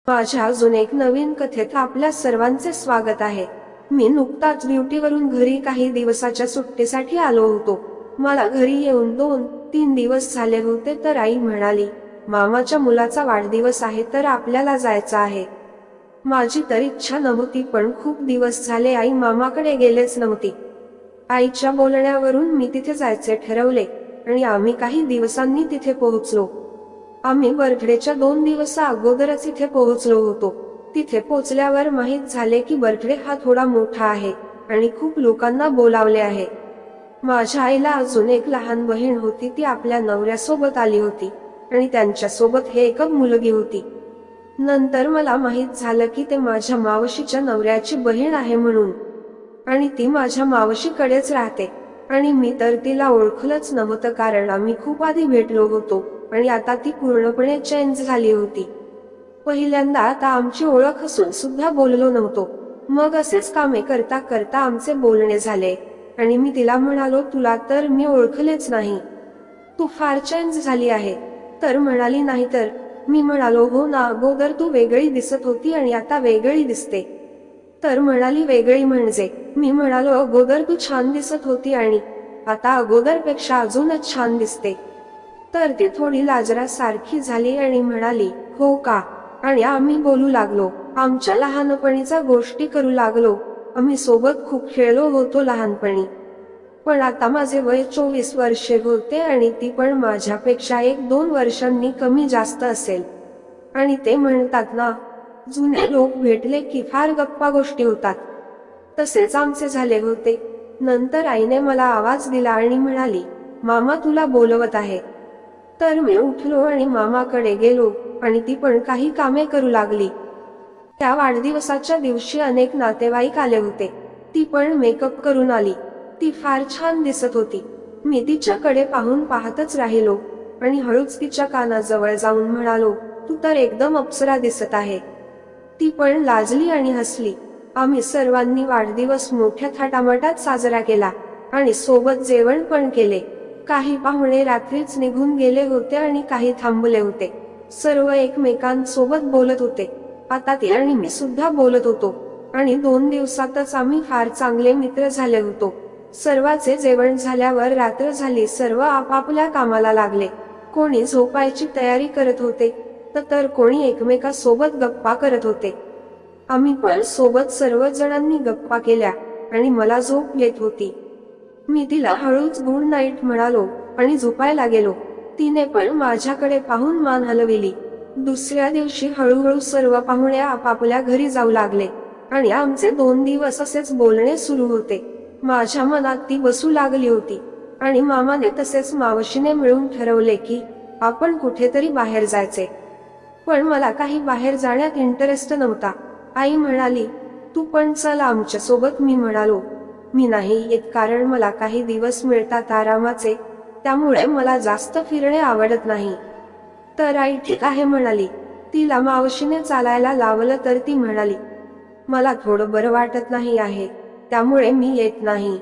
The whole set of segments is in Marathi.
माझ्या अजून एक नवीन कथेत आपल्या सर्वांचे स्वागत आहे। मी नुकताच ड्युटीवरून घरी काही दिवसाच्या सुट्टीसाठी आलो होतो। मला घरी येऊन 2-3 दिवस झाले होते तर आई म्हणाली, मामाच्या मुलाचा वाढदिवस आहे तर आपल्याला जायचं आहे। माझी तर इच्छा नव्हती, पण खूप दिवस झाले आई मामाकडे गेलेच नव्हती। आईच्या बोलण्यावरून मी तिथे जायचे ठरवले आणि आम्ही काही दिवसांनी तिथे पोहोचलो। आम्ही बर्थडेच्या 2 दिवस अगोदरच इथे पोहोचलो होतो। तिथे पोहोचल्यावर माहीत झाले की बर्थडे हा थोडा मोठा आहे आणि खूप लोकांना बोलावले आहे। माझ्या आईला अजून एक लहान बहीण होती, ती आपल्या नवऱ्यासोबत आली होती आणि त्यांच्यासोबत एक मुलगी होती। नंतर मला माहीत झालं की ते माझ्या मावशीच्या नवऱ्याची बहीण आहे म्हणून, आणि ती माझ्या मावशीकडेच राहते आणि मी तर तिला ओळखलंच नव्हतं, कारण आम्ही खूप आधी भेटलो होतो आणि आता ती पूर्णपणे चेंज झाली होती। पहिल्यांदा आता आमची ओळख असून सुद्धा बोललो नव्हतो। मग असेच कामे करता करता आमचे बोलणे झाले आणि मी तिला म्हणालो, तुला तर मी ओळखलेच नाही, तू फार चेंज झाली आहे। तर म्हणाली, नाही तर? मी म्हणालो, हो ना, अगोदर तू वेगळी दिसत होती आणि आता वेगळी दिसते। तर म्हणाली, वेगळी म्हणजे? मी म्हणालो, अगोदर तू छान दिसत होती आणि आता अगोदरपेक्षा अजूनच छान दिसते। तर ती थोडी लाजऱ्यासारखी झाली आणि म्हणाली, हो का? आणि आम्ही बोलू लागलो, आमच्या लहानपणीच्या गोष्टी करू लागलो। आम्ही सोबत खूप खेळलो होतो लहानपणी। पण आता माझे वय 24 वर्षे होते आणि ती पण माझ्यापेक्षा 1-2 वर्षांनी कमी जास्त असेल। आणि ते म्हणतात ना, जुने लोक भेटले की फार गप्पा गोष्टी होतात, तसेच आमचे झाले होते। नंतर आईने मला आवाज दिला आणि म्हणाली, मामा तुला बोलवत आहे। तर मी उठलो आणि मामाकडे गेलो आणि ती पण काही कामे करू लागली। त्या वाढदिवसाच्या दिवशी अनेक नातेवाईक आले होते। ती पण मेकअप करून आली। ती फार छान दिसत होती। मी तिच्याकडे पाहतच राहिलो आणि हळूच तिच्या कानाजवळ जाऊन म्हणालो, तू तर एकदम अप्सरा दिसत आहे। ती पण लाजली आणि हसली। आम्ही सर्वांनी वाढदिवस मोठ्या थाटामाटात साजरा केला आणि सोबत जेवण पण केले। काही पाहुणे रात्रीच निघून गेले होते आणि काही थांबले होते। सर्व एकमेकांसोबत बोलत होते। आता ती आणि मी सुद्धा बोलत होतो आणि 2 दिवसातच आम्ही फार चांगले मित्र झाले होतो। सर्वांचे जेवण झाल्यावर रात्र झाली, सर्व आपापल्या कामाला लागले। कोणी झोपायची तयारी करत होते तर कोणी एकमेकांसोबत गप्पा करत होते। आम्ही पण सोबत सर्व जणांनी गप्पा केल्या आणि मला झोप येत होती। मी तिला हळूच गुड नाईट म्हणालो आणि झोपायला गेलो। तिने पण माझ्याकडे पाहून मान हलविली। दुसऱ्या दिवशी हळूहळू सर्व पाहुणे आपापल्या घरी जाऊ लागले आणि आमचे 2 दिवस असेच बोलणे सुरू होते। माझ्या मनात ती बसू लागली होती आणि मामाने तसेच मावशीने मिळून ठरवले की आपण कुठेतरी बाहेर जायचे। पण मला काही बाहेर जाण्यात इंटरेस्ट नव्हता। आई म्हणाली, तू पण चल आमच्या सोबत। मी म्हणालो, मी नाही येत, कारण मला काही दिवस मिळतात आरामाचे, त्यामुळे मला जास्त फिरणे आवडत नाही। तर आई ठीक आहे म्हणाली। तिला मावशीने चालायला लावलं तर ती म्हणाली, मला थोडं बरं वाटत नाही आहे, त्यामुळे मी येत नाही।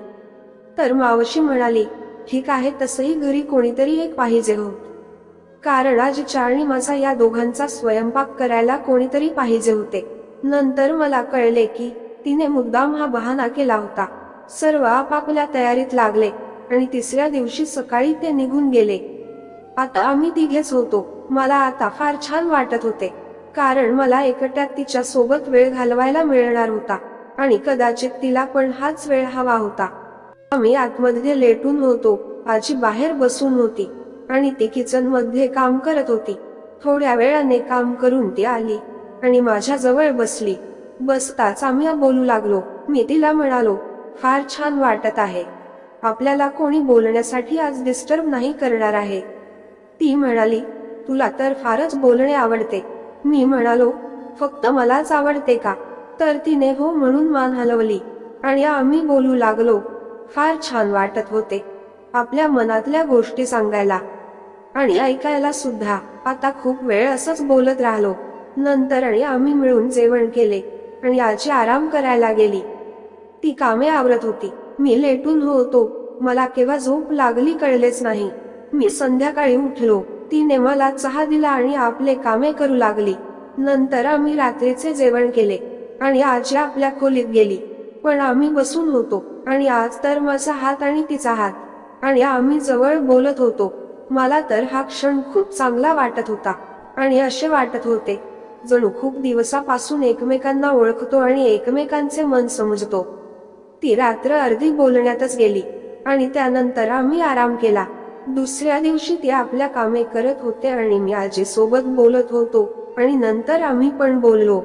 तर मावशी म्हणाली, ठीक आहे, तसंही घरी कोणीतरी एक पाहिजे हो, कारण आजीच्या आणि माझा या दोघांचा स्वयंपाक करायला कोणीतरी पाहिजे होते। नंतर मला कळले की तिने मुद्दाम हा बहाणा केला होता। सर्व आपापल्या तयारीत लागले आणि तिसऱ्या दिवशी सकाळी ते निघून गेले। आता आम्ही तिघेच होतो। मला आता फार छान वाटत होते, कारण मला एकट्यात तिच्या सोबत वेळ घालवायला मिळणार होता आणि कदाचित तिला पण हाच वेळ हवा होता। आम्ही आतमध्ये लेटून होतो। आजी बाहेर बसून होती आणि ती किचन मध्ये काम करत होती। थोड्या वेळाने काम करून ती आली आणि माझ्या जवळ बसली। बसताच आम्ही बोलू लागलो। मी तिला म्हणालो, फार छान वाटत आहे, आपल्याला कोणी बोलण्यासाठी आज डिस्टर्ब नाही करणार आहे। ती म्हणाली, तुला तर फारच बोलणे आवडते। मी म्हणालो, फक्त मलाच आवडते का? तर तिने हो म्हणून मान हलवली आणि आम्ही बोलू लागलो। फार छान वाटत होते आपल्या मनातल्या गोष्टी सांगायला आणि ऐकायला सुद्धा। आता खूप वेळ असंच बोलत राहिलो। नंतर आणि आम्ही मिळून जेवण केले आणि आजी आराम करायला गेली। ती कामे आवरत होती। मी लेटून होतो। मला केव्हा झोप लागली कळलेच नाही। मी संध्याकाळी उठलो। तिने मला चहा दिला आणि आपले कामे करू लागली। नंतर आम्ही रात्रीचे जेवण केले आणि आजी आपल्या खोलीत गेली, पण आम्ही बसून होतो आणि आज तर माझा हात आणि तिचा हात आणि आम्ही जवळ बोलत होतो. मला तर हा क्षण खूप चांगला वाटत होता आणि असे वाटत होते जणू खूप दिवसापासून एकमेकांना ओळखतो आणि एकमेकांचे मन समजतो. ती रात्र अर्धी बोलण्यातच गेली आणि त्यानंतर आम्ही आराम केला. दुसऱ्या दिवशी ती आपल्या कामे करत होते आणि मी आजी सोबत बोलत होतो आणि नंतर आम्ही पण बोललो.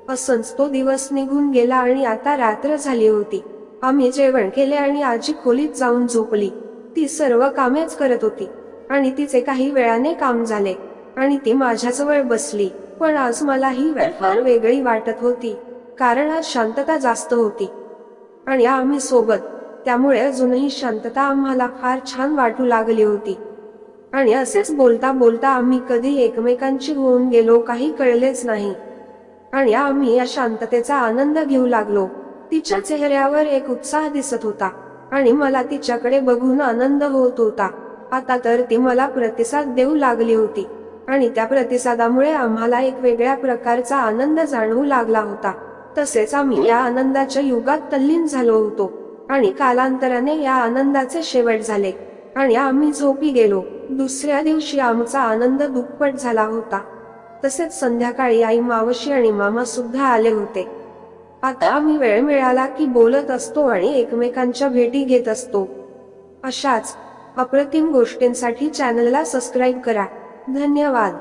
असंच तो दिवस निघून गेला आणि आता रात्र झाली होती. आम्ही जेवण केले आणि आजी खोलीत जाऊन झोपली. ती सर्व कामेच करत होती आणि तिचे काही वेळाने काम झाले आणि ती माझ्याजवळ बसली. पण आज मला ही वेळ फार वेगळी वाटत होती, कारण आज शांतता जास्त होती आणि आम्ही सोबत, त्यामुळे अजूनही शांतता आम्हाला फार छान वाटू लागली होती. आणि असेच बोलता बोलता आम्ही कधी एकमेकांची होऊन गेलो काही कळलेच नाही आणि आम्ही या शांततेचा आनंद घेऊ लागलो. तिच्या चेहऱ्यावर एक उत्साह दिसत होता आणि मला तिच्याकडे बघून आनंद होत होता. आता तर ती मला प्रतिसाद देऊ लागली होती आणि त्या प्रतिसादामुळे आम्हाला एक वेगळ्या प्रकारचा आनंद जाणवू लागला होता. तसेच आम्ही या आनंदाच्या युगात तल्लीन झालो होतो आणि कालांतराने या आनंदाचे शेवट झाले आणि आम्ही झोपी गेलो. दुसऱ्या दिवशी आमचा आनंद दुप्पट झाला होता. तसेच संध्याकाळी आई, मावशी आणि मामा सुद्धा आले होते. आता आम्ही वेळ मिळाला की बोलत असतो आणि एकमेकांच्या भेटी घेत असतो. अशाच अप्रतिम गोष्टींसाठी चॅनलला सबस्क्राईब करा. धन्यवाद.